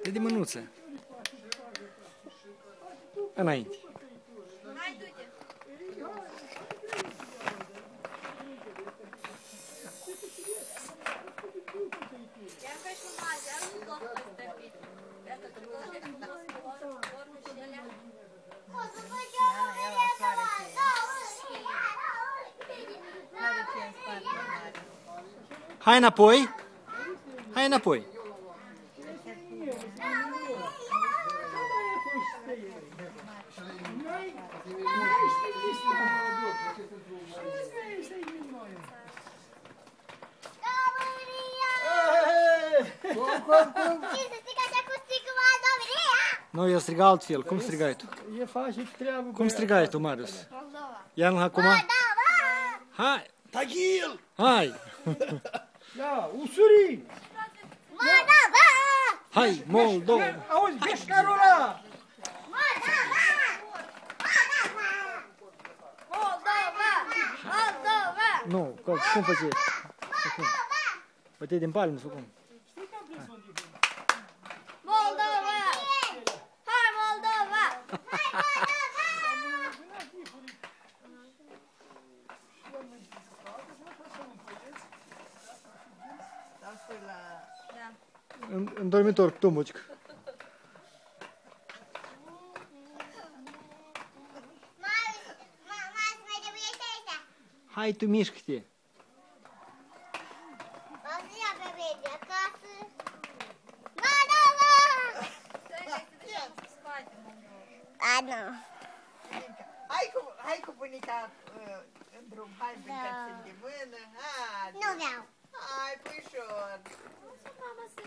De mânuță. Înainte. Hai, du-te! Ia că și frumos, ia nu tot stăpit. Iată că tot e frumos cu orul și alea. Hai înapoi. Hai înapoi. Nu, el striga altfel. Cum strigai tu? E face treabă. Cum strigai tu, Marius? Ia-l acum. Hai! Tagil! Hai! Da, usuri! Hai, Moldova! Auzi, pescarul ăla! Nu, cum faceți? Bătei din palme sau cum? Moldova! Hai, Moldova! În dormitor cu tumbucică. Hai, tu mișcă-te. Hai cu bunica în drum, hai bunica-ți de mână, hai! Nu vreau. Hai, puișor! Mama, să